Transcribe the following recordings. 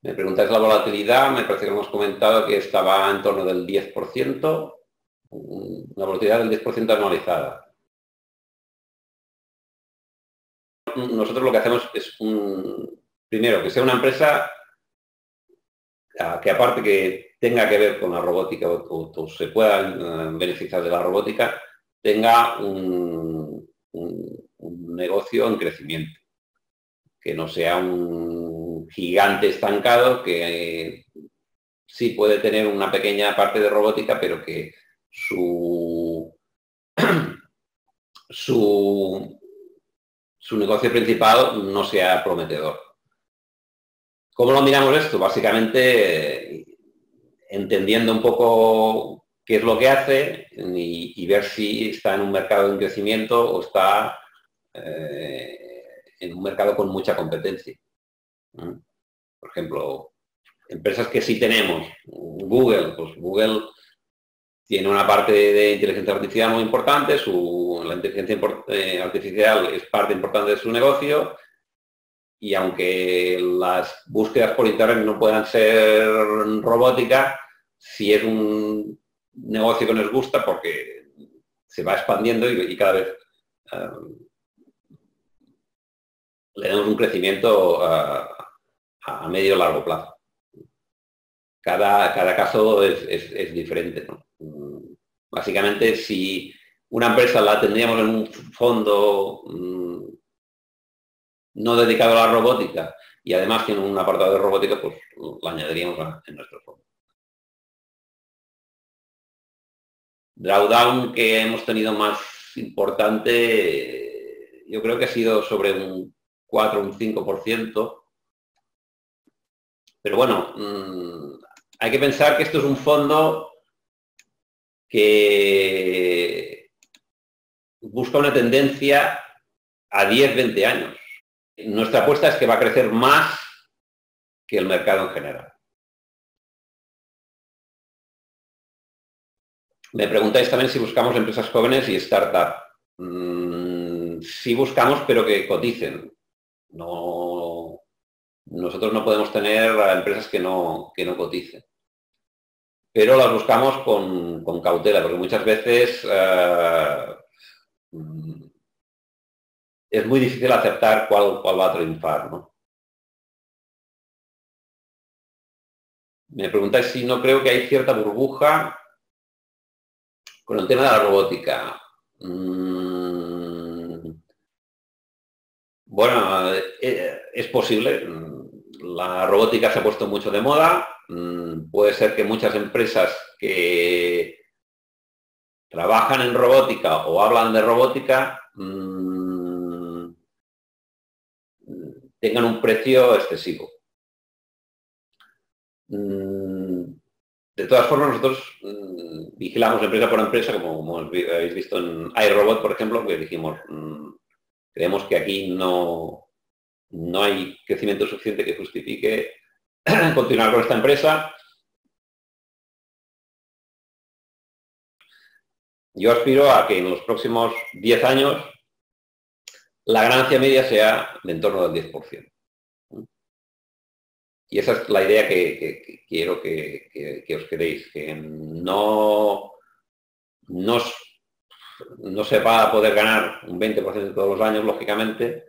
Me preguntáis la volatilidad, me parece que hemos comentado que estaba en torno del 10%, una volatilidad del 10% anualizada. Nosotros lo que hacemos es, primero, que sea una empresa que aparte que tenga que ver con la robótica o se puedan beneficiar de la robótica, tenga un negocio en crecimiento, que no sea un gigante estancado que sí puede tener una pequeña parte de robótica, pero que su negocio principal no sea prometedor. ¿Cómo lo miramos esto? Básicamente entendiendo un poco qué es lo que hace y ver si está en un mercado en crecimiento o está en un mercado con mucha competencia. Por ejemplo, empresas que sí tenemos, Google, pues Google tiene una parte de inteligencia artificial muy importante, la inteligencia artificial es parte importante de su negocio, y aunque las búsquedas por internet no puedan ser robótica, si es un negocio que nos gusta porque se va expandiendo y cada vez le damos un crecimiento a medio y largo plazo. Cada caso es diferente, ¿no? Básicamente, si una empresa la tendríamos en un fondo no dedicado a la robótica y además tiene un apartado de robótica, pues lo añadiríamos en nuestro fondo. Drawdown que hemos tenido más importante, yo creo que ha sido sobre un 4 o un 5%. Pero bueno, hay que pensar que esto es un fondo que busca una tendencia a 10, 20 años. Nuestra apuesta es que va a crecer más que el mercado en general. Me preguntáis también si buscamos empresas jóvenes y startup. Sí buscamos, pero que coticen. Nosotros no podemos tener empresas que no coticen. Pero las buscamos con cautela, porque muchas veces es muy difícil aceptar cuál va a triunfar, ¿no? Me preguntáis si no creo que hay cierta burbuja con el tema de la robótica. Bueno, es posible. La robótica se ha puesto mucho de moda. Puede ser que muchas empresas que trabajan en robótica o hablan de robótica tengan un precio excesivo. De todas formas, nosotros vigilamos empresa por empresa, como habéis visto en iRobot, por ejemplo, que dijimos, creemos que aquí no hay crecimiento suficiente que justifique continuar con esta empresa. Yo aspiro a que en los próximos 10 años la ganancia media sea de en torno del 10%. Y esa es la idea que quiero que os quedéis, que no se va a poder ganar un 20% todos los años, lógicamente,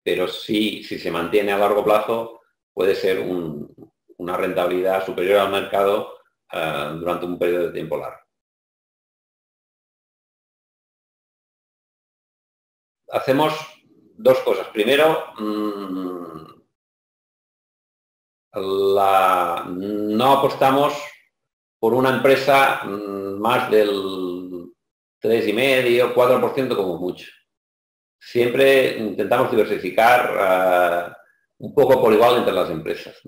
pero sí, si se mantiene a largo plazo, puede ser una rentabilidad superior al mercado durante un periodo de tiempo largo. Hacemos dos cosas. Primero, no apostamos por una empresa más del 3,5, 4% como mucho. Siempre intentamos diversificar un poco por igual entre las empresas.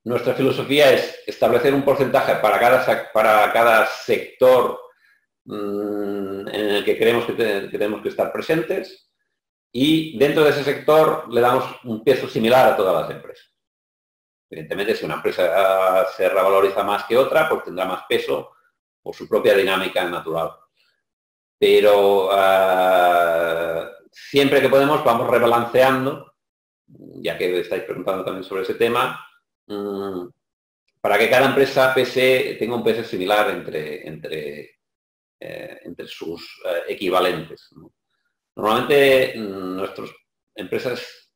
Nuestra filosofía es establecer un porcentaje para cada sector en el que creemos que tenemos que estar presentes, y dentro de ese sector le damos un peso similar a todas las empresas. Evidentemente, si una empresa se revaloriza más que otra, pues tendrá más peso por su propia dinámica natural. Pero siempre que podemos vamos rebalanceando ya que estáis preguntando también sobre ese tema, para que cada empresa PC tenga un PC similar entre sus equivalentes, ¿no? Normalmente nuestras empresas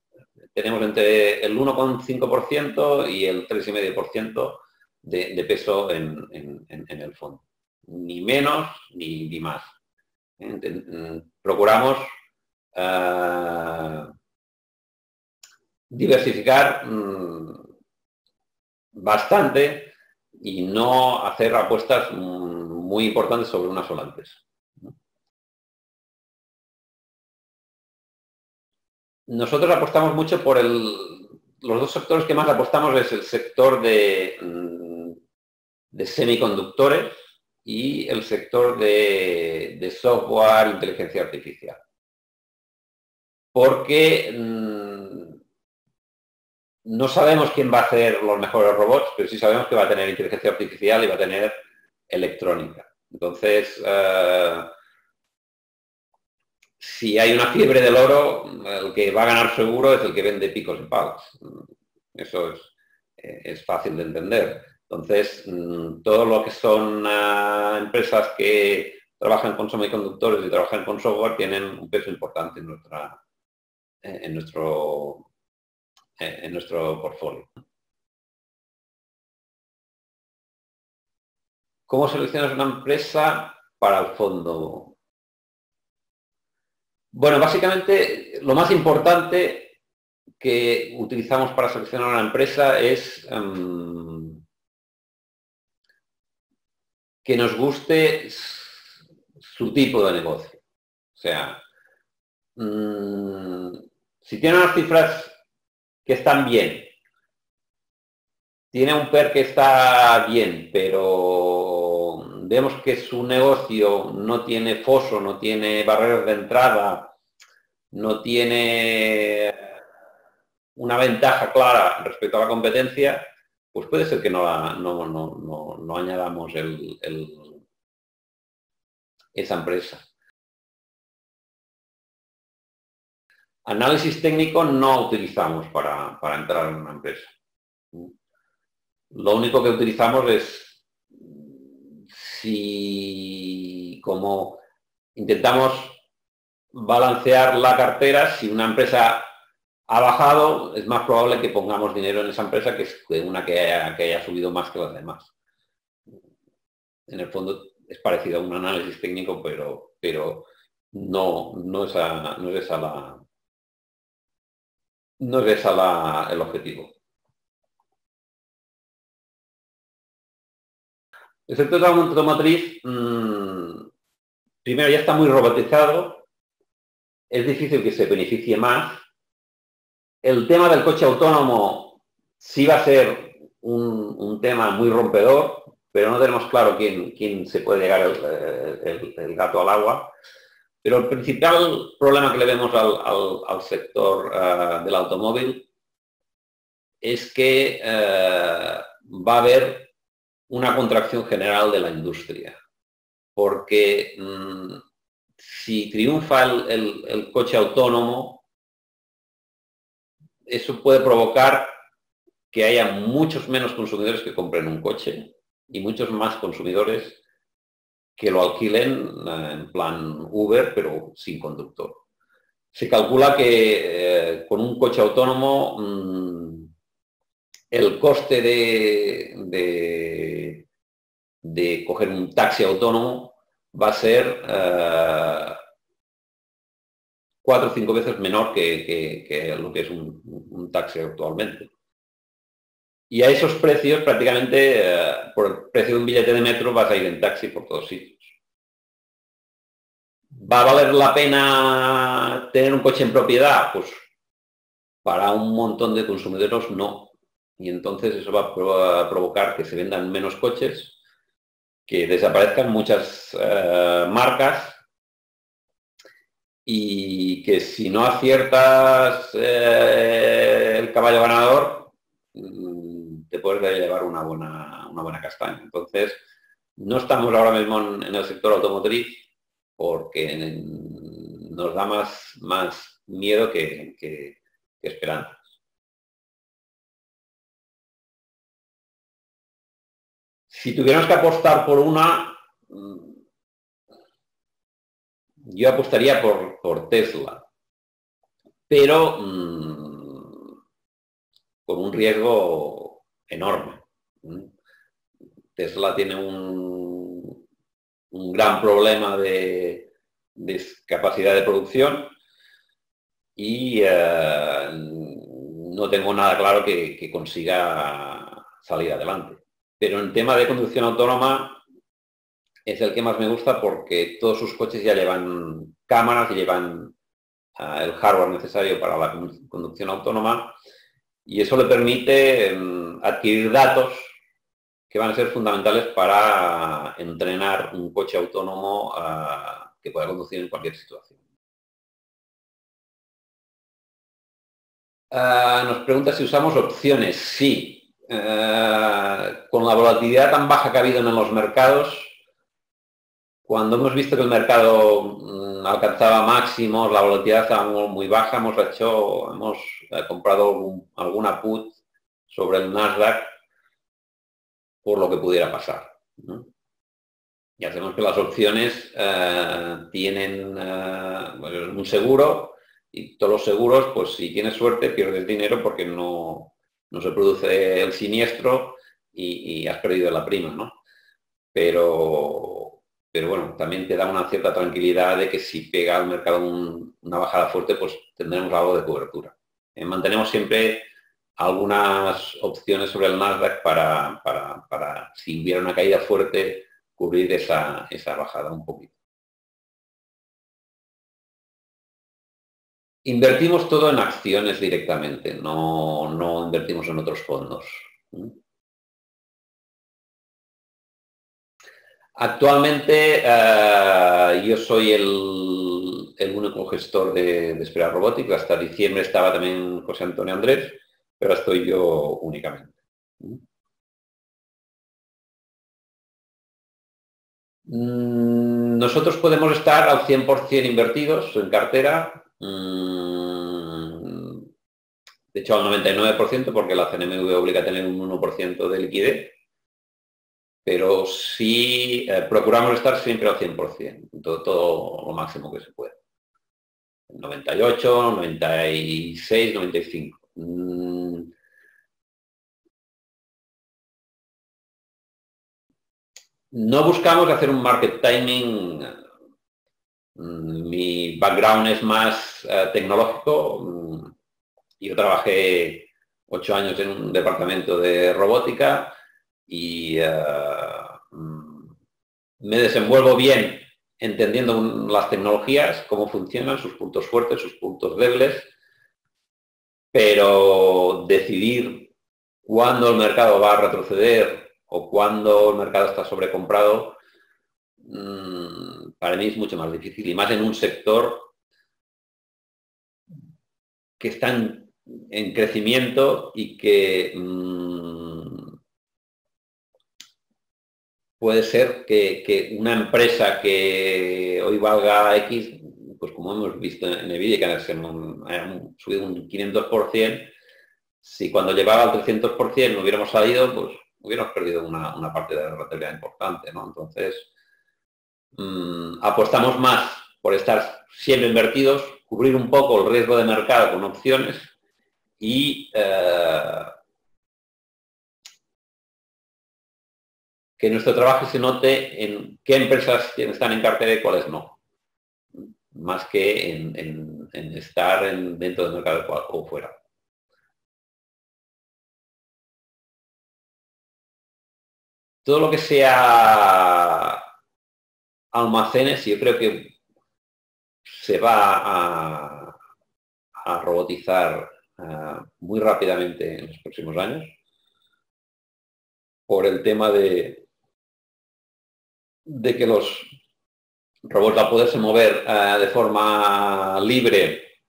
tenemos entre el 1,5% y el 3,5% de peso en el fondo. Ni menos ni más. Procuramos diversificar bastante y no hacer apuestas muy importantes sobre una sola empresa. Nosotros apostamos mucho por los dos sectores que más apostamos es el sector de semiconductores y el sector de software, inteligencia artificial. Porque no sabemos quién va a hacer los mejores robots, pero sí sabemos que va a tener inteligencia artificial y va a tener electrónica. Entonces, si hay una fiebre del oro, el que va a ganar seguro es el que vende picos y palos. Eso es fácil de entender. Entonces, todo lo que son empresas que trabajan con semiconductores y trabajan con software tienen un peso importante en nuestro portfolio. ¿Cómo seleccionas una empresa para el fondo? Bueno, básicamente lo más importante que utilizamos para seleccionar una empresa es que nos guste su tipo de negocio. O sea, si tiene unas cifras que están bien, tiene un PER que está bien, pero vemos que su negocio no tiene foso, no tiene barreras de entrada, no tiene una ventaja clara respecto a la competencia, pues puede ser que no añadamos esa empresa. Análisis técnico no utilizamos para entrar en una empresa. Lo único que utilizamos es si, como intentamos balancear la cartera, si una empresa ha bajado, es más probable que pongamos dinero en esa empresa que una que haya subido más que las demás. En el fondo es parecido a un análisis técnico, pero no es el objetivo. El sector de la automotriz, primero, ya está muy robotizado, es difícil que se beneficie más. El tema del coche autónomo sí va a ser un tema muy rompedor, pero no tenemos claro quién se puede llegar el gato al agua. Pero el principal problema que le vemos al sector del automóvil es que va a haber una contracción general de la industria. Porque si triunfa el coche autónomo, eso puede provocar que haya muchos menos consumidores que compren un coche y muchos más consumidores que lo alquilen en plan Uber, pero sin conductor. Se calcula que con un coche autónomo el coste de coger un taxi autónomo va a ser 4 o 5 veces menor que lo que es un taxi actualmente. Y a esos precios, prácticamente, por el precio de un billete de metro, vas a ir en taxi por todos sitios. ¿Va a valer la pena tener un coche en propiedad? Pues para un montón de consumidores no. Y entonces eso va a provocar que se vendan menos coches, que desaparezcan muchas marcas y que si no aciertas el caballo ganador, te puedes llevar una buena castaña. Entonces, no estamos ahora mismo en el sector automotriz porque nos da más miedo que esperanzas. Si tuviéramos que apostar por una, yo apostaría por Tesla, pero con un riesgo enorme. Tesla tiene un gran problema de capacidad de producción y no tengo nada claro que consiga salir adelante. Pero en tema de conducción autónoma es el que más me gusta porque todos sus coches ya llevan cámaras y llevan el hardware necesario para la conducción autónoma y eso le permite adquirir datos que van a ser fundamentales para entrenar un coche autónomo que pueda conducir en cualquier situación. Nos pregunta si usamos opciones. Sí. Con la volatilidad tan baja que ha habido en los mercados, cuando hemos visto que el mercado alcanzaba máximos, la volatilidad estaba muy baja, hemos comprado alguna put sobre el Nasdaq por lo que pudiera pasar, ¿no? Ya sabemos que las opciones tienen un seguro y todos los seguros, pues si tienes suerte pierdes dinero porque no se produce el siniestro y has perdido la prima, ¿no? Pero bueno, también te da una cierta tranquilidad de que si pega al mercado una bajada fuerte, pues tendremos algo de cobertura. Mantenemos siempre algunas opciones sobre el Nasdaq para si hubiera una caída fuerte, cubrir esa bajada un poquito. Invertimos todo en acciones directamente, no invertimos en otros fondos. Actualmente yo soy el único gestor de Espera Robótica. Hasta diciembre estaba también José Antonio Andrés, pero estoy yo únicamente. Nosotros podemos estar al 100% invertidos en cartera, de hecho al 99% porque la CNMV obliga a tener un 1% de liquidez, pero sí procuramos estar siempre al 100%, todo lo máximo que se puede. 98, 96, 95. No buscamos hacer un market timing. Mi background es más tecnológico. Yo trabajé 8 años en un departamento de robótica y me desenvuelvo bien entendiendo las tecnologías, cómo funcionan, sus puntos fuertes, sus puntos débiles, pero decidir cuándo el mercado va a retroceder o cuándo el mercado está sobrecomprado, para mí es mucho más difícil, y más en un sector que está en crecimiento y que puede ser que una empresa que hoy valga X, pues como hemos visto en Nvidia, que han subido un 500%, si cuando llevaba al 300% no hubiéramos salido, pues hubiéramos perdido una parte de la rentabilidad importante, ¿no? Entonces, apostamos más por estar siempre invertidos, cubrir un poco el riesgo de mercado con opciones y que nuestro trabajo se note en qué empresas están en cartera y cuáles no, más que en estar dentro del mercado o fuera. Todo lo que sea almacenes, yo creo que se va a robotizar muy rápidamente en los próximos años por el tema de que los robots, al poderse mover de forma libre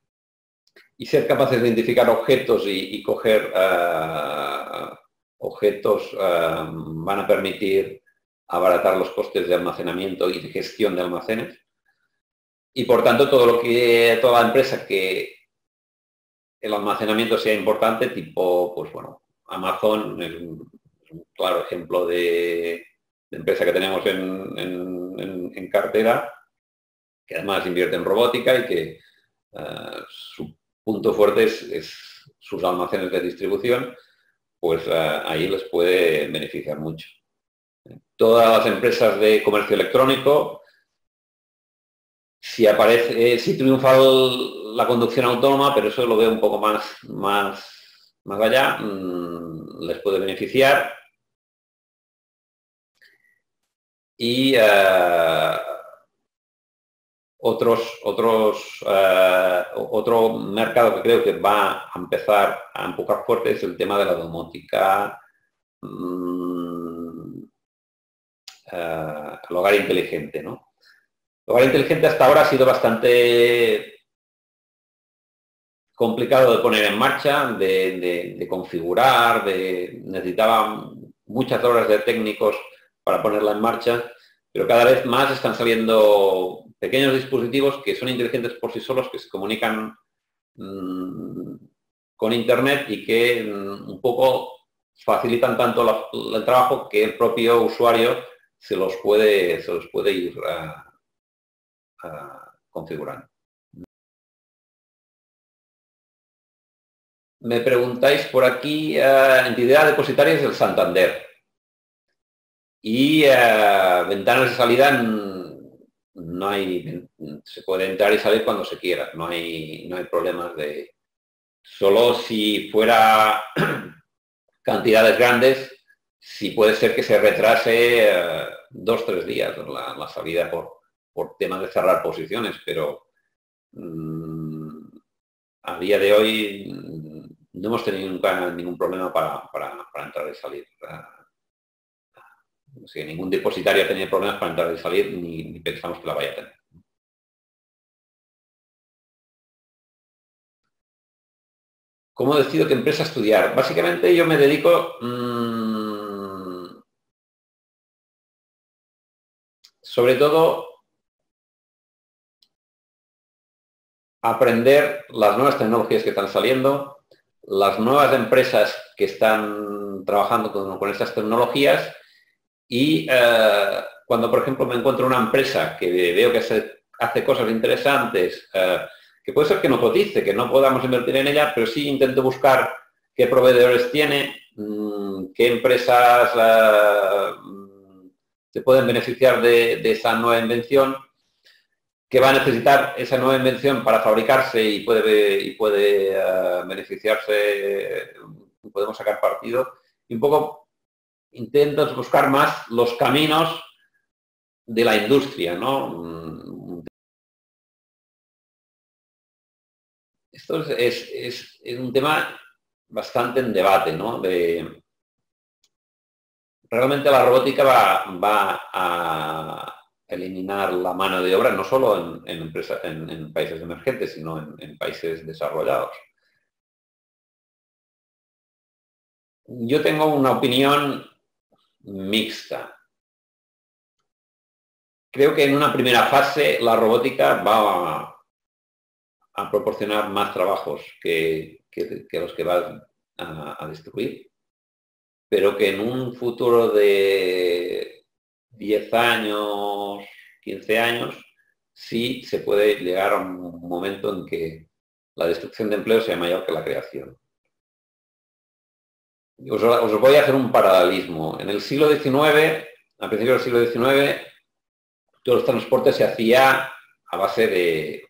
y ser capaces de identificar objetos y coger objetos, van a permitir abaratar los costes de almacenamiento y de gestión de almacenes. Y por tanto, toda la empresa que el almacenamiento sea importante, tipo, pues bueno, Amazon es un claro ejemplo de empresa que tenemos en cartera, que además invierte en robótica y que su punto fuerte es sus almacenes de distribución, pues ahí les puede beneficiar mucho. Todas las empresas de comercio electrónico, si triunfa la conducción autónoma, pero eso lo veo un poco más allá, les puede beneficiar. Y otro mercado que creo que va a empezar a empujar fuerte es el tema de la domótica, el hogar inteligente, ¿no? El hogar inteligente hasta ahora ha sido bastante complicado de poner en marcha, de configurar, necesitaba muchas horas de técnicos para ponerla en marcha, pero cada vez más están saliendo pequeños dispositivos que son inteligentes por sí solos, que se comunican con Internet y que un poco facilitan tanto el trabajo que el propio usuario se los puede ir configurando. Me preguntáis por aquí, entidad depositaria es el Santander. Y ventanas de salida no hay, se puede entrar y salir cuando se quiera, no hay problemas de... Solo si fuera cantidades grandes, sí puede ser que se retrase 2 o 3 días la salida por temas de cerrar posiciones, pero a día de hoy no hemos tenido nunca ningún problema para entrar y salir. Si ningún depositario ha tenido problemas para entrar y salir, ni pensamos que la vaya a tener. ¿Cómo decido qué empresa estudiar? Básicamente yo me dedico sobre todo a aprender las nuevas tecnologías que están saliendo, las nuevas empresas que están trabajando con estas tecnologías y cuando, por ejemplo, me encuentro una empresa que veo que hace cosas interesantes, que puede ser que no cotice, que no podamos invertir en ella, pero sí intento buscar qué proveedores tiene, qué empresas se pueden beneficiar de esa nueva invención, qué va a necesitar esa nueva invención para fabricarse y puede beneficiarse, podemos sacar partido. Y un poco intento buscar más los caminos de la industria, ¿no? Esto es un tema bastante en debate, ¿no? Realmente la robótica va a eliminar la mano de obra no solo en países emergentes, sino en países desarrollados. Yo tengo una opinión mixta. Creo que en una primera fase la robótica va a proporcionar más trabajos que los que va a destruir, pero que en un futuro de 10 años, 15 años, sí se puede llegar a un momento en que la destrucción de empleo sea mayor que la creación. Os voy a hacer un paralelismo. En el siglo XIX, a principios del siglo XIX, todos los transportes se hacía a base de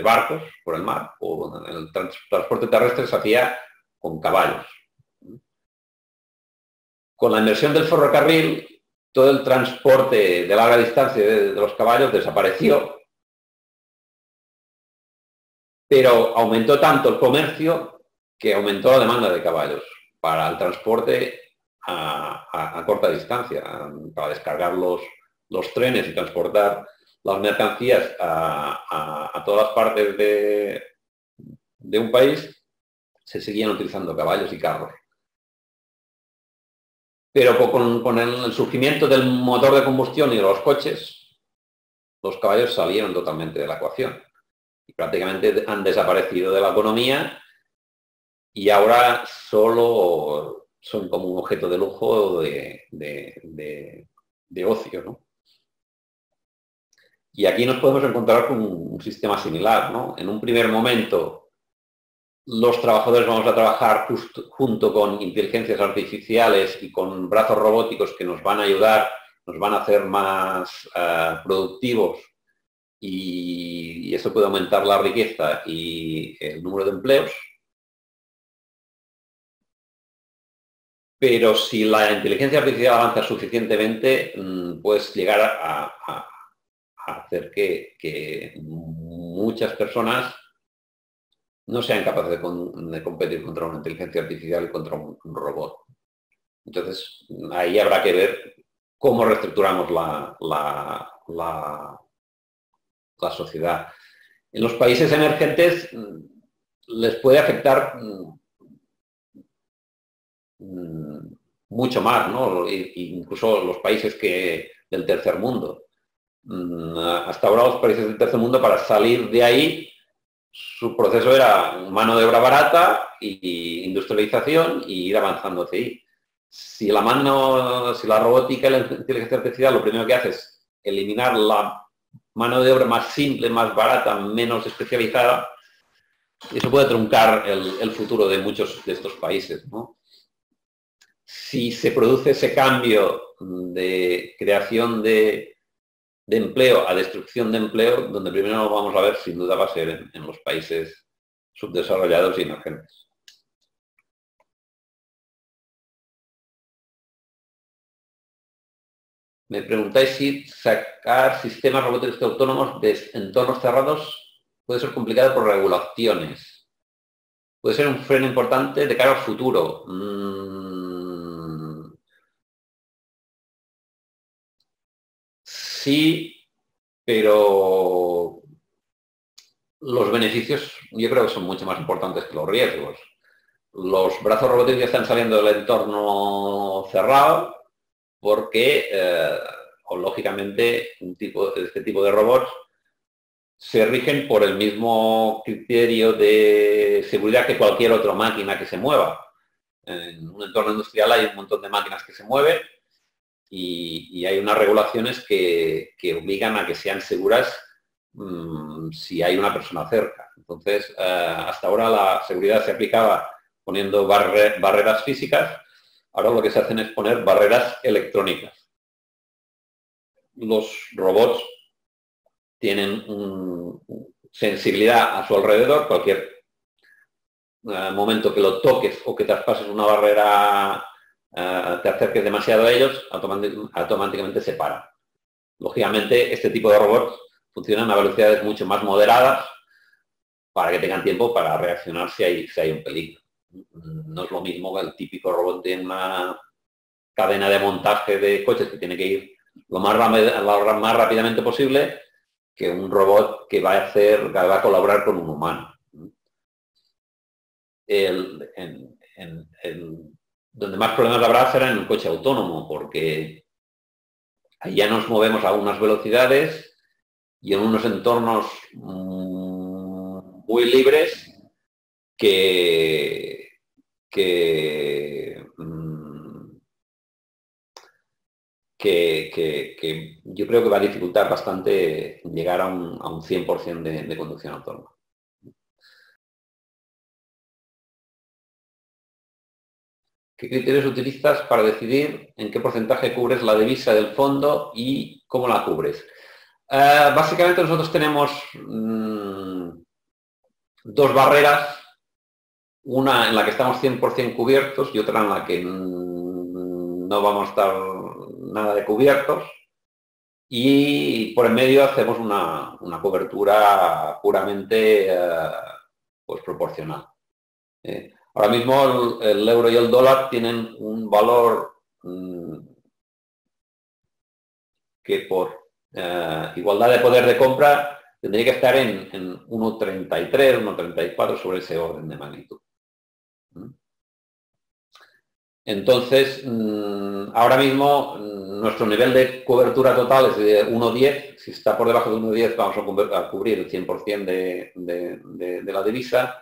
barcos por el mar, o el transporte terrestre se hacía con caballos. Con la inversión del ferrocarril, todo el transporte de larga distancia de los caballos desapareció, pero aumentó tanto el comercio que aumentó la demanda de caballos para el transporte a corta distancia, para descargar los trenes y transportar las mercancías a todas partes de un país, se seguían utilizando caballos y carros. Pero con el surgimiento del motor de combustión y de los coches, los caballos salieron totalmente de la ecuación y prácticamente han desaparecido de la economía y ahora solo son como un objeto de lujo de ocio, ¿no? Y aquí nos podemos encontrar con un sistema similar, ¿no? En un primer momento, los trabajadores vamos a trabajar junto con inteligencias artificiales y con brazos robóticos que nos van a ayudar, nos van a hacer más productivos y eso puede aumentar la riqueza y el número de empleos. Pero si la inteligencia artificial avanza suficientemente, puedes llegar a hacer que muchas personas no sean capaces de competir contra una inteligencia artificial y contra un robot. Entonces, ahí habrá que ver cómo reestructuramos la sociedad. En los países emergentes les puede afectar mucho más, ¿no? Incluso los países del tercer mundo. Hasta ahora los países del tercer mundo, para salir de ahí, su proceso era mano de obra barata y industrialización y ir avanzando hacia ahí. Si la robótica y la inteligencia artificial lo primero que hace es eliminar la mano de obra más simple, más barata, menos especializada, eso puede truncar el futuro de muchos de estos países, ¿no? Si se produce ese cambio de creación de empleo a destrucción de empleo, donde primero lo vamos a ver, sin duda, va a ser en los países subdesarrollados y emergentes. Me preguntáis si sacar sistemas robóticos autónomos de entornos cerrados puede ser complicado por regulaciones. Puede ser un freno importante de cara al futuro. Sí, pero los beneficios yo creo que son mucho más importantes que los riesgos. Los brazos robóticos ya están saliendo del entorno cerrado porque, lógicamente, este tipo de robots se rigen por el mismo criterio de seguridad que cualquier otra máquina que se mueva. En un entorno industrial hay un montón de máquinas que se mueven y hay unas regulaciones que obligan a que sean seguras si hay una persona cerca. Entonces, hasta ahora la seguridad se aplicaba poniendo barreras físicas, ahora lo que se hacen es poner barreras electrónicas. Los robots tienen sensibilidad a su alrededor, cualquier momento que lo toques o que traspases una barrera, te acerques demasiado a ellos, automáticamente se paran. Lógicamente, este tipo de robots funcionan a velocidades mucho más moderadas para que tengan tiempo para reaccionar si hay un peligro. No es lo mismo que el típico robot de una cadena de montaje de coches que tiene que ir lo más rápidamente posible que un robot que va a colaborar con un humano. Donde más problemas habrá será en un coche autónomo, porque ahí ya nos movemos a unas velocidades y en unos entornos muy libres que yo creo que va a dificultar bastante llegar a un 100% de conducción autónoma. ¿Qué criterios utilizas para decidir en qué porcentaje cubres la divisa del fondo y cómo la cubres? Básicamente nosotros tenemos dos barreras, una en la que estamos 100% cubiertos y otra en la que no vamos a estar nada de cubiertos, y por en medio hacemos una cobertura puramente pues proporcional. Ahora mismo el euro y el dólar tienen un valor que por igualdad de poder de compra tendría que estar en 1,33, 1,34 sobre ese orden de magnitud. Entonces, ahora mismo nuestro nivel de cobertura total es de 1,10. Si está por debajo de 1,10 vamos a cubrir el 100% de la divisa.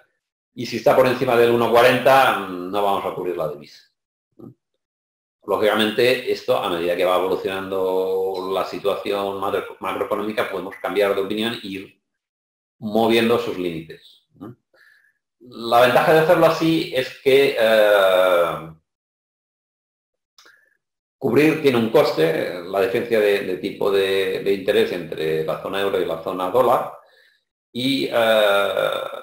Y si está por encima del 1,40 no vamos a cubrir la divisa. lógicamente, esto, a medida que va evolucionando la situación macroeconómica, podemos cambiar de opinión e ir moviendo sus límites. La ventaja de hacerlo así es que cubrir tiene un coste, la diferencia de tipo de interés entre la zona euro y la zona dólar, y al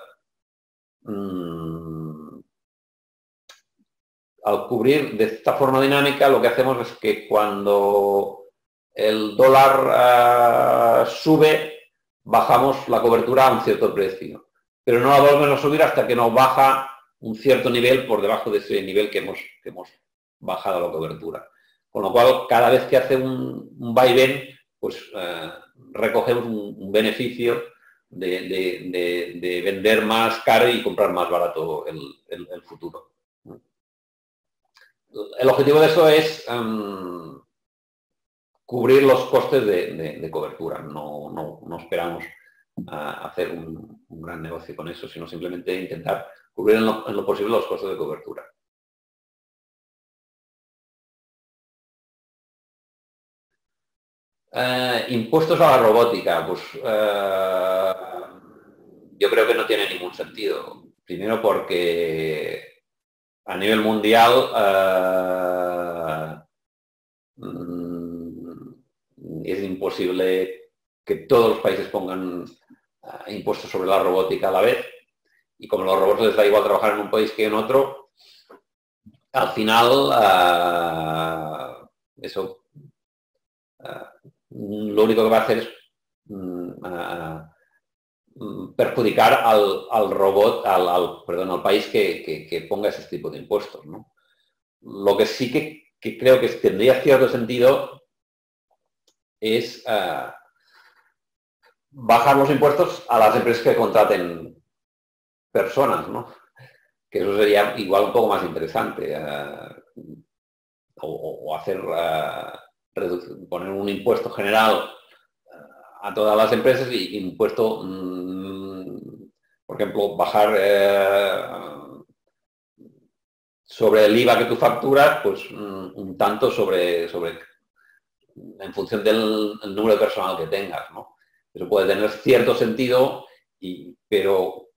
cubrir de esta forma dinámica, lo que hacemos es que cuando el dólar sube, bajamos la cobertura a un cierto precio, pero no la volvemos a subir hasta que no baja un cierto nivel por debajo de ese nivel que hemos bajado la cobertura. Con lo cual, cada vez que hace un vaivén, pues recogemos un beneficio de vender más caro y comprar más barato el futuro. El objetivo de eso es cubrir los costes de cobertura. No esperamos hacer un gran negocio con eso, sino simplemente intentar cubrir en lo posible los costes de cobertura. Impuestos a la robótica, pues yo creo que no tiene ningún sentido. Primero porque a nivel mundial es imposible que todos los países pongan impuestos sobre la robótica a la vez, y como a los robots les da igual trabajar en un país que en otro, al final eso lo único que va a hacer es perjudicar al robot, al país que ponga ese tipo de impuestos, ¿no? Lo que sí que creo que tendría cierto sentido es bajar los impuestos a las empresas que contraten personas, ¿no? Que eso sería igual un poco más interesante. O hacer, poner un impuesto general a todas las empresas y impuesto, por ejemplo, bajar sobre el IVA que tú facturas, pues un tanto en función del número de personal que tengas, ¿no? Eso puede tener cierto sentido, pero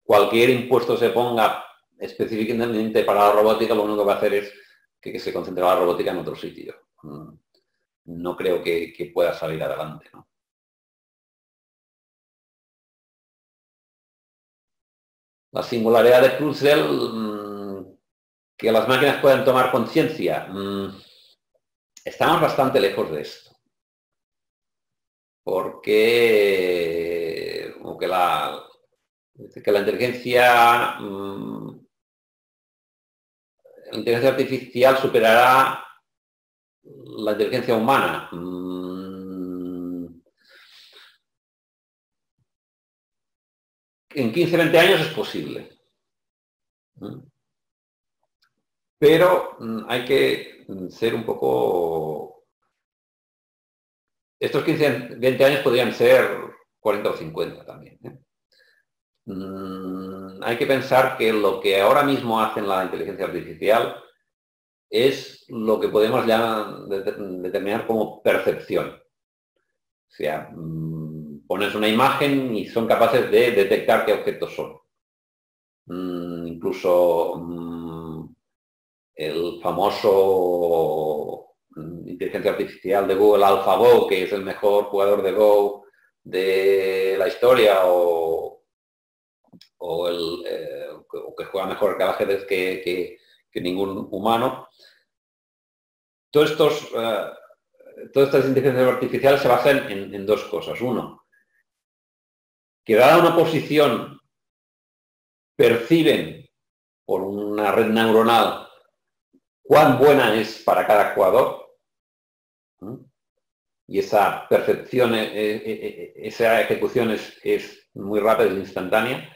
cualquier impuesto se ponga específicamente para la robótica, lo único que va a hacer es que se concentre la robótica en otro sitio. No creo que pueda salir adelante, ¿no? La singularidad de Prussell, que las máquinas puedan tomar conciencia, estamos bastante lejos de esto. Porque la inteligencia artificial superará la inteligencia humana. En 15-20 años es posible. Pero hay que ser un poco... Estos 15-20 años podrían ser 40 o 50 también. Hay que pensar que lo que ahora mismo hace la inteligencia artificial es lo que podemos ya determinar como percepción. O sea, pones una imagen y son capaces de detectar qué objetos son. Incluso el famoso inteligencia artificial de Google, AlphaGo, que es el mejor jugador de Go de la historia, o que juega mejor al ajedrez que ningún humano. Todas estas inteligencias artificiales se basan en dos cosas. Uno, que dada una posición perciben por una red neuronal cuán buena es para cada jugador, y esa percepción, esa ejecución es muy rápida, es instantánea.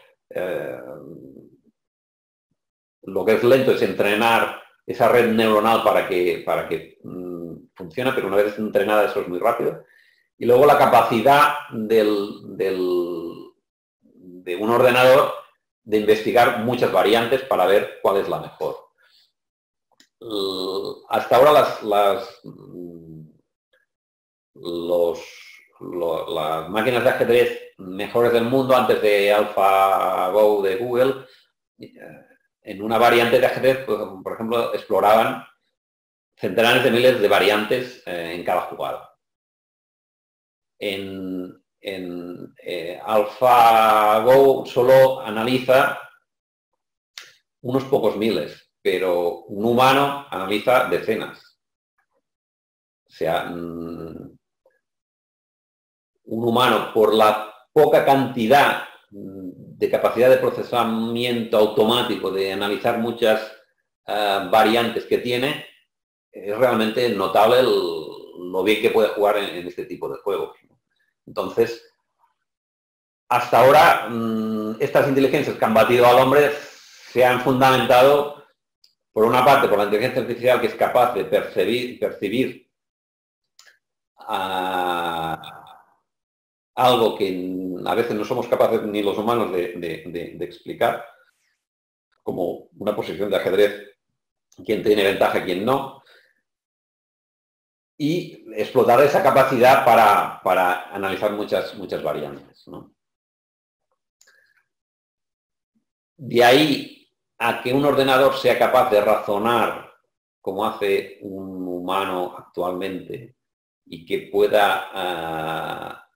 Lo que es lento es entrenar esa red neuronal para que funcione, pero una vez entrenada eso es muy rápido. Y luego la capacidad de un ordenador de investigar muchas variantes para ver cuál es la mejor. hasta ahora las máquinas de ajedrez mejores del mundo, antes de AlphaGo de Google, en una variante de ajedrez, pues, por ejemplo, exploraban centenares de miles de variantes en cada jugada. En AlphaGo solo analiza unos pocos miles, pero un humano analiza decenas. O sea, un humano, por la poca cantidad de capacidad de procesamiento automático, de analizar muchas variantes que tiene, es realmente notable lo bien que puede jugar en este tipo de juegos. Entonces, hasta ahora, estas inteligencias que han batido al hombre se han fundamentado, por una parte, por la inteligencia artificial, que es capaz de percibir algo que a veces no somos capaces ni los humanos de explicar, como una posición de ajedrez, quién tiene ventaja y quién no, y explotar esa capacidad para analizar muchas variantes, ¿no? De ahí a que un ordenador sea capaz de razonar como hace un humano actualmente y que pueda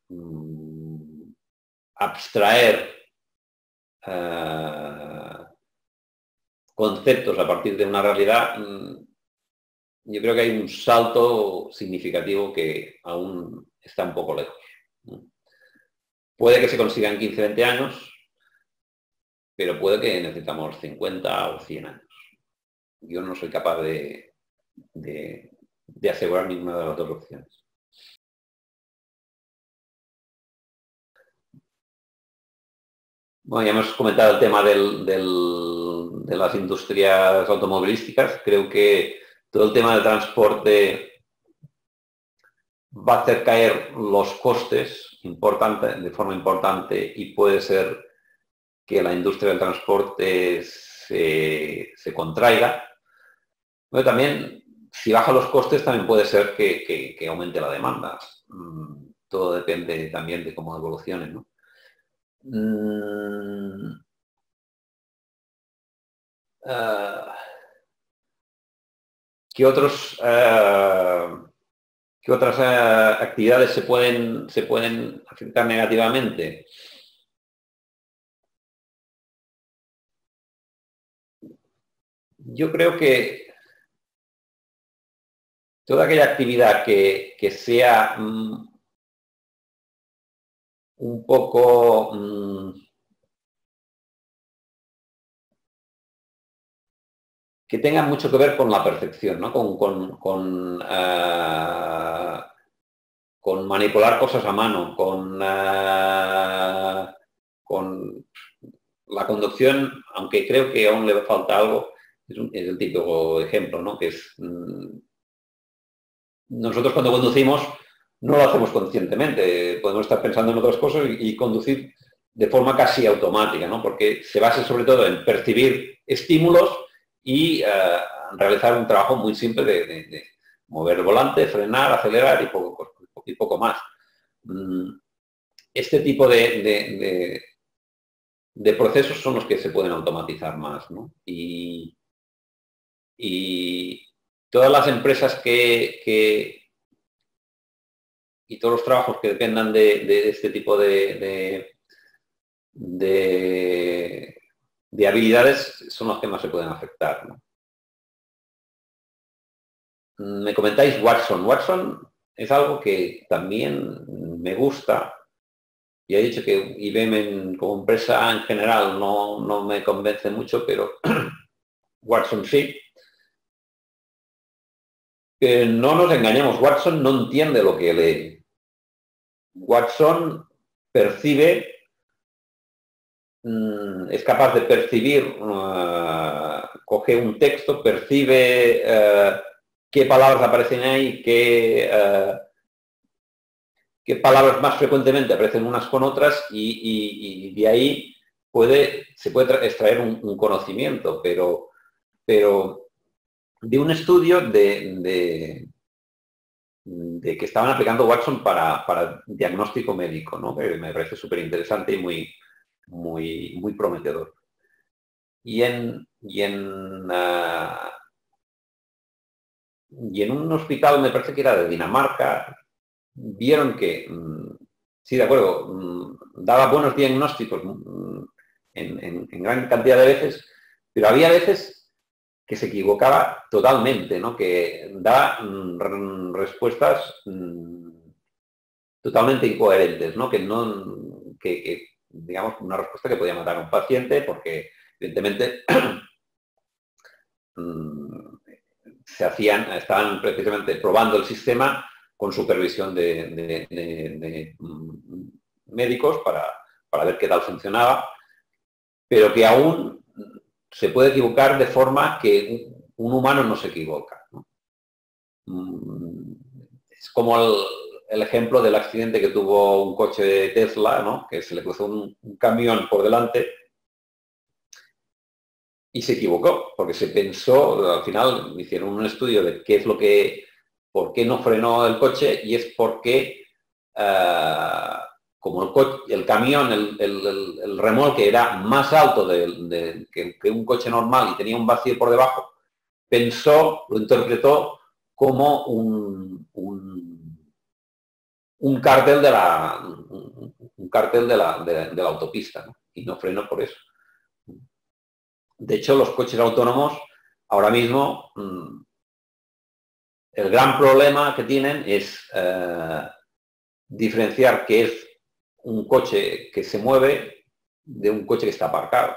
abstraer conceptos a partir de una realidad, yo creo que hay un salto significativo que aún está un poco lejos. Puede que se consiga en 15, 20 años, pero puede que necesitamos 50 o 100 años. Yo no soy capaz de asegurar ninguna de las dos opciones. Bueno, ya hemos comentado el tema de las industrias automovilísticas. Creo que todo el tema del transporte va a hacer caer los costes de forma importante, y puede ser que la industria del transporte se contraiga. Pero también, si baja los costes, también puede ser que aumente la demanda. Todo depende también de cómo evolucione, ¿no? ¿Qué otras actividades se pueden afectar negativamente? Yo creo que toda aquella actividad que sea un poco que tenga mucho que ver con la percepción, ¿no? Con manipular cosas a mano, con la conducción, aunque creo que aún le falta algo, es el típico ejemplo, ¿no? Que es nosotros cuando conducimos no lo hacemos conscientemente, podemos estar pensando en otras cosas y conducir de forma casi automática, ¿no? Porque se basa sobre todo en percibir estímulos y realizar un trabajo muy simple de mover el volante, frenar, acelerar y poco más. Este tipo de procesos son los que se pueden automatizar más, ¿no? Y todas las empresas y todos los trabajos que dependan de este tipo de habilidades son los que más se pueden afectar, ¿no? Me comentáis Watson. Watson es algo que también me gusta. Ya he dicho que IBM como empresa en general no me convence mucho, pero Watson sí. No nos engañemos, Watson no entiende lo que lee. Watson percibe, es capaz de percibir, coge un texto, percibe qué palabras aparecen ahí, qué palabras más frecuentemente aparecen unas con otras, y de ahí se puede extraer un conocimiento, pero de un estudio de que estaban aplicando Watson para diagnóstico médico, ¿no? Que me parece súper interesante y muy prometedor. Y en un hospital, me parece que era de Dinamarca, vieron que, sí, de acuerdo, daba buenos diagnósticos en gran cantidad de veces, pero había veces que se equivocaba totalmente, ¿no? Que daba respuestas totalmente incoherentes, ¿no? Que, digamos, una respuesta que podía matar a un paciente porque, evidentemente, estaban precisamente probando el sistema con supervisión de médicos para ver qué tal funcionaba, pero que aún se puede equivocar de forma que un humano no se equivoca, ¿no? Es como el ejemplo del accidente que tuvo un coche de Tesla, ¿no? Que se le cruzó un camión por delante y se equivocó, porque se pensó, al final hicieron un estudio de qué es por qué no frenó el coche, y es porque como el camión, el remolque era más alto que un coche normal y tenía un vacío por debajo, lo interpretó como un cártel de la autopista, ¿no? Y no frenó por eso. De hecho, los coches autónomos ahora mismo, el gran problema que tienen es diferenciar qué es un coche que se mueve de un coche que está aparcado.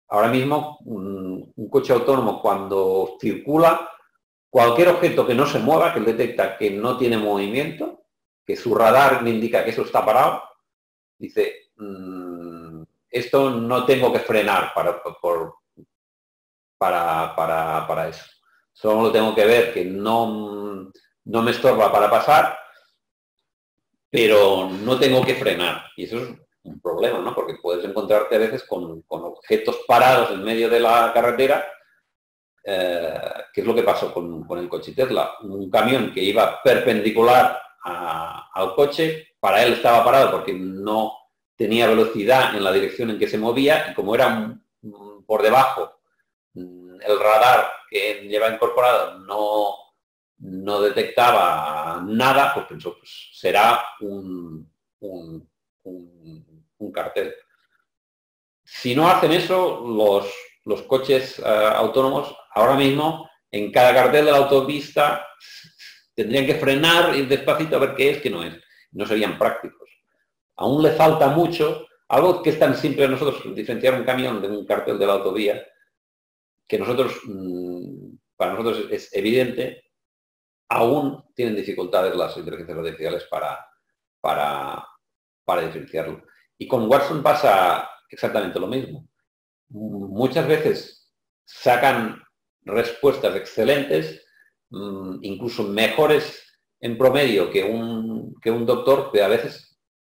Ahora mismo, un coche autónomo, cuando circula, cualquier objeto que no se mueva, que él detecta que no tiene movimiento, que su radar le indica que eso está parado, dice, esto no tengo que frenar para eso. Solo tengo que ver que no me estorba para pasar, pero no tengo que frenar. Y eso es un problema, ¿no? Porque puedes encontrarte a veces con objetos parados en medio de la carretera, que es lo que pasó con el coche Tesla. Un camión que iba perpendicular al coche, para él estaba parado porque no tenía velocidad en la dirección en que se movía, y como era por debajo, el radar que lleva incorporado no detectaba nada, pues pensó, pues será un cartel. Si no hacen eso, los coches autónomos, ahora mismo, en cada cartel de la autopista, tendrían que frenar, ir despacito a ver qué es, qué no es. No serían prácticos. Aún le falta mucho, algo que es tan simple a nosotros, diferenciar un camión de un cartel de la autovía, que para nosotros es evidente, aún tienen dificultades las inteligencias artificiales para diferenciarlo. Y con Watson pasa exactamente lo mismo. Muchas veces sacan respuestas excelentes, incluso mejores en promedio que un doctor, pero a veces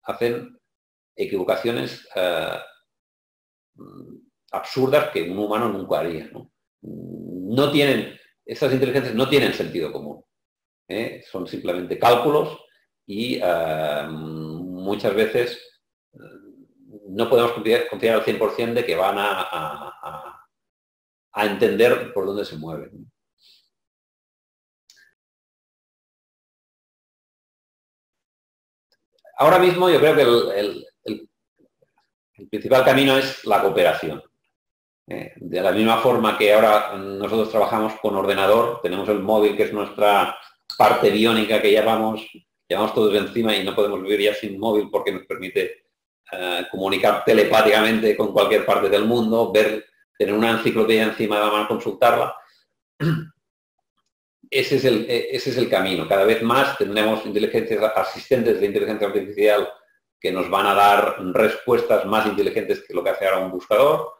hacen equivocaciones absurdas que un humano nunca haría, ¿no? Esas inteligencias no tienen sentido común. Son simplemente cálculos y muchas veces no podemos confiar al 100% de que van a entender por dónde se mueven. Ahora mismo yo creo que el principal camino es la cooperación. De la misma forma que ahora nosotros trabajamos con ordenador, tenemos el móvil, que es nuestra parte biónica que llevamos todos encima, y no podemos vivir ya sin móvil porque nos permite comunicar telepáticamente con cualquier parte del mundo, tener una enciclopedia encima de la mano, consultarla. Ese es el camino. Cada vez más tendremos asistentes de inteligencia artificial que nos van a dar respuestas más inteligentes que lo que hace ahora un buscador.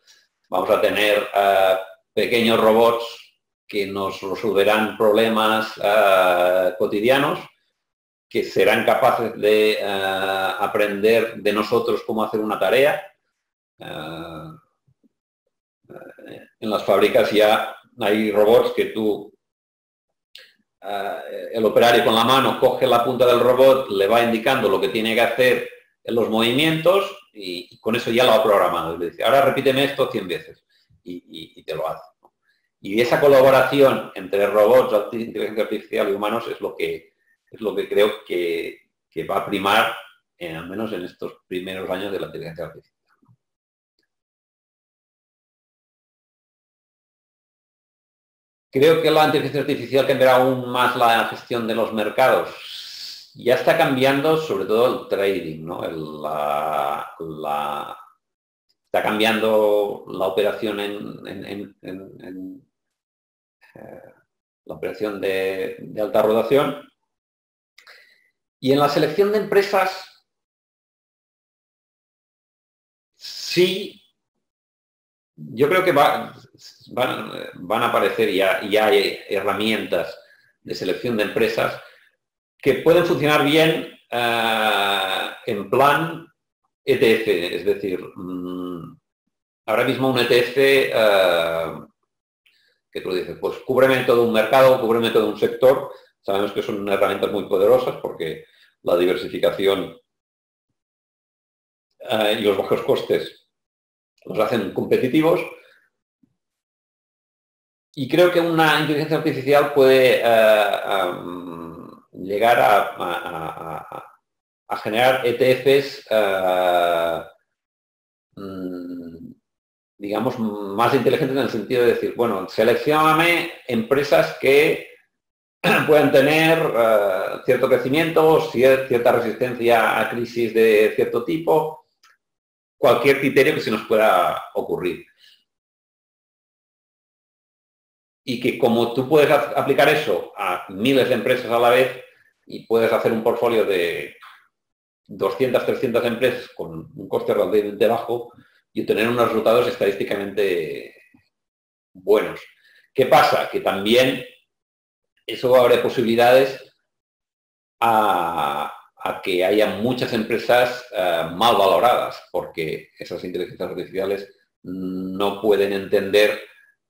Vamos a tener pequeños robots que nos resolverán problemas cotidianos, que serán capaces de aprender de nosotros cómo hacer una tarea. En las fábricas ya hay robots que el operario con la mano coge la punta del robot, le va indicando lo que tiene que hacer en los movimientos y con eso ya lo ha programado. Le dice, ahora repíteme esto 100 veces y te lo hace. Y esa colaboración entre robots, inteligencia artificial y humanos es lo que creo que va a primar, al menos en estos primeros años de la inteligencia artificial. Creo que la inteligencia artificial cambiará aún más la gestión de los mercados. Ya está cambiando sobre todo el trading, ¿no? Está cambiando la operación la operación de alta rotación. Y en la selección de empresas, sí, yo creo que van a aparecer ya hay herramientas de selección de empresas que pueden funcionar bien en plan ETF, es decir, ahora mismo un ETF que tú dices, pues cúbreme todo un mercado, cúbreme todo un sector. Sabemos que son herramientas muy poderosas porque la diversificación y los bajos costes los hacen competitivos. Y creo que una inteligencia artificial puede llegar a generar ETFs, digamos, más inteligentes en el sentido de decir, bueno, seleccióname empresas que puedan tener cierto crecimiento, cierta resistencia a crisis de cierto tipo, cualquier criterio que se nos pueda ocurrir. Y que como tú puedes aplicar eso a miles de empresas a la vez y puedes hacer un portfolio de 200, 300 empresas con un coste relativamente bajo y obtener unos resultados estadísticamente buenos. ¿Qué pasa? Que también eso abre posibilidades a que haya muchas empresas mal valoradas, porque esas inteligencias artificiales no pueden entender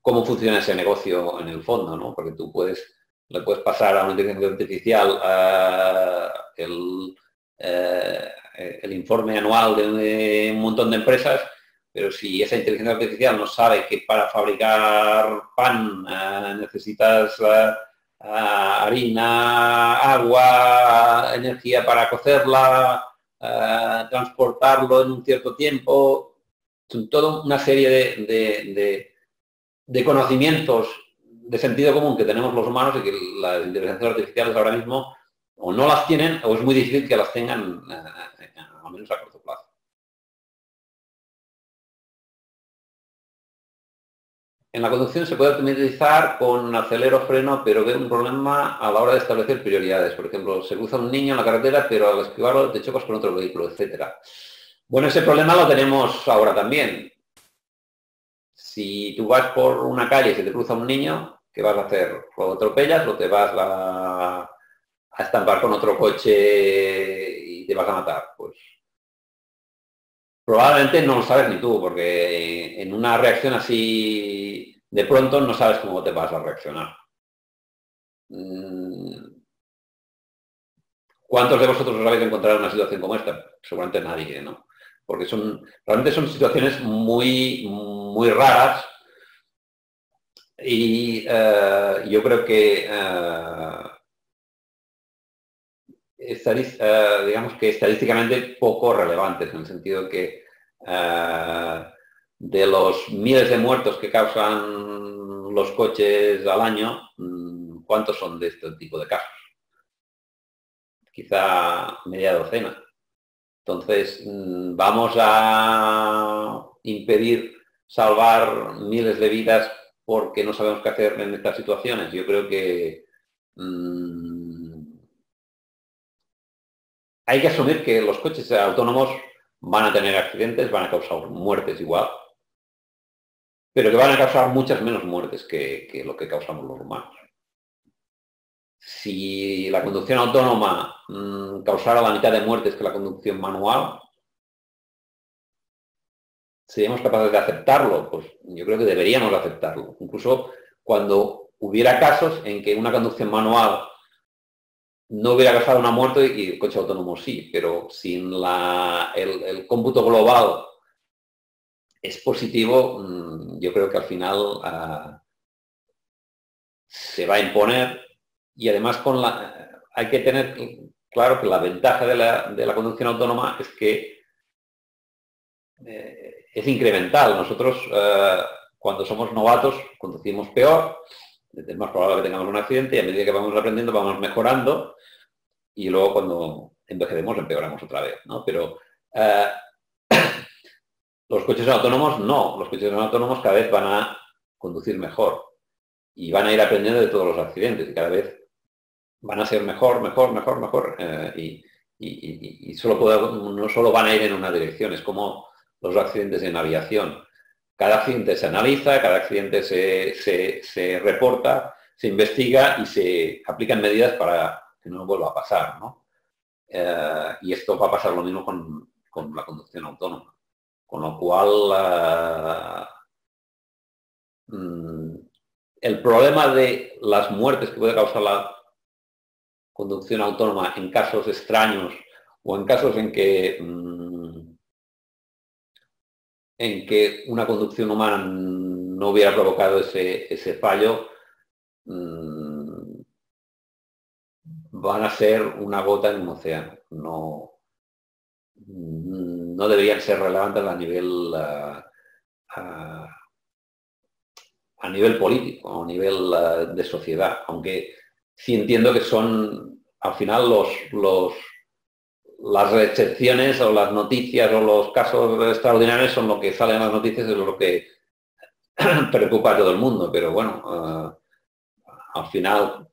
cómo funciona ese negocio en el fondo, ¿no? Porque tú le puedes pasar a una inteligencia artificial el informe anual de un montón de empresas, pero si esa inteligencia artificial no sabe que para fabricar pan necesitas harina, agua, energía para cocerla, transportarlo en un cierto tiempo, son toda una serie de conocimientos de sentido común que tenemos los humanos y que las inteligencias artificiales ahora mismo o no las tienen o es muy difícil que las tengan, al menos a corto plazo. En la conducción se puede optimizar con acelero, freno, pero veo un problema a la hora de establecer prioridades. Por ejemplo, se cruza un niño en la carretera, pero al esquivarlo te chocas con otro vehículo, etcétera. Bueno, ese problema lo tenemos ahora también. Si tú vas por una calle y se te cruza un niño, ¿qué vas a hacer? ¿Lo atropellas o te vas a estampar con otro coche y te vas a matar? Pues probablemente no lo sabes ni tú, porque en una reacción así de pronto no sabes cómo te vas a reaccionar. ¿Cuántos de vosotros os habéis encontrado en una situación como esta? Seguramente nadie, ¿no? Porque realmente son situaciones muy, muy raras y yo creo que digamos que estadísticamente poco relevantes, en el sentido que de los miles de muertos que causan los coches al año, ¿cuántos son de este tipo de casos? Quizá media docena. Entonces, ¿vamos a impedir salvar miles de vidas porque no sabemos qué hacer en estas situaciones? Yo creo que hay que asumir que los coches autónomos van a tener accidentes, van a causar muertes igual, pero que van a causar muchas menos muertes que lo que causamos los humanos. Si la conducción autónoma causara la mitad de muertes que la conducción manual, ¿seríamos capaces de aceptarlo? Pues yo creo que deberíamos aceptarlo. Incluso cuando hubiera casos en que una conducción manual no hubiera causado una muerte y el coche autónomo sí, pero sin el cómputo global es positivo, yo creo que al final se va a imponer, y además hay que tener claro que la ventaja de la conducción autónoma es que es incremental. Nosotros cuando somos novatos conducimos peor, es más probable que tengamos un accidente, y a medida que vamos aprendiendo vamos mejorando, y luego cuando envejecemos empeoramos otra vez, ¿no? Pero los coches autónomos no, los coches autónomos cada vez van a conducir mejor y van a ir aprendiendo de todos los accidentes, y cada vez van a ser mejor, y no solo van a ir en una dirección, es como los accidentes en aviación. Cada accidente se analiza, cada accidente se reporta, se investiga y se aplican medidas para que no vuelva a pasar, ¿no? Y esto va a pasar lo mismo con la conducción autónoma. Con lo cual, el problema de las muertes que puede causar la conducción autónoma en casos extraños o en casos en que una conducción humana no hubiera provocado ese fallo, van a ser una gota en un océano. No deberían ser relevantes a nivel político, a nivel de sociedad, aunque sí entiendo que son al final las excepciones o las noticias o los casos extraordinarios son lo que salen en las noticias, es lo que preocupa a todo el mundo, pero bueno, al final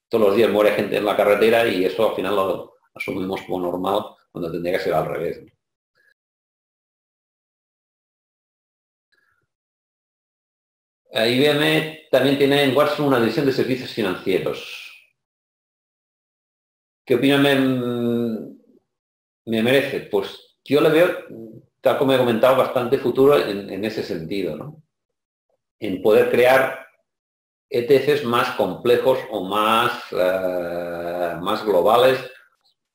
todos los días muere gente en la carretera y eso al final lo asumimos como normal cuando tendría que ser al revés. IBM también tiene en Watson una división de servicios financieros. ¿Qué opinión me merece? Pues yo le veo, tal como he comentado, bastante futuro en ese sentido, ¿no? En poder crear ETFs más complejos o más globales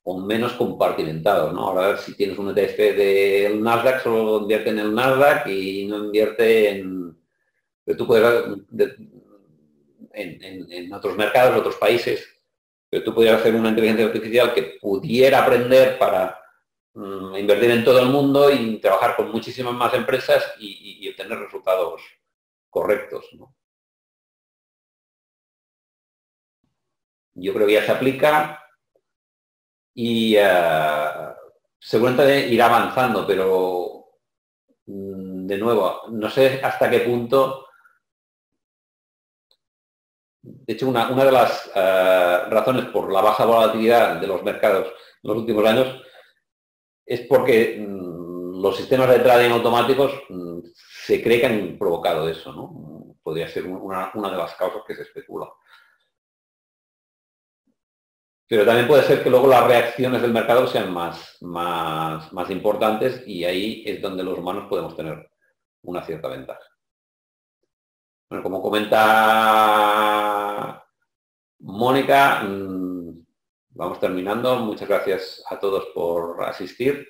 o menos compartimentados, ¿no? Ahora, si tienes un ETF del Nasdaq, solo invierte en el Nasdaq y no invierte en... Pero tú puedes en otros mercados, otros países, pero tú podrías hacer una inteligencia artificial que pudiera aprender para invertir en todo el mundo y trabajar con muchísimas más empresas y obtener resultados correctos, ¿no? Yo creo que ya se aplica y seguramente irá avanzando, pero de nuevo, no sé hasta qué punto. De hecho, una de las razones por la baja volatilidad de los mercados en los últimos años es porque los sistemas de trading automáticos se cree que han provocado eso, ¿no? Podría ser una de las causas que se especula. Pero también puede ser que luego las reacciones del mercado sean más importantes, y ahí es donde los humanos podemos tener una cierta ventaja. Bueno, como comenta Mónica, vamos terminando. Muchas gracias a todos por asistir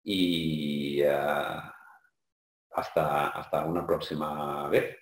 y hasta una próxima vez.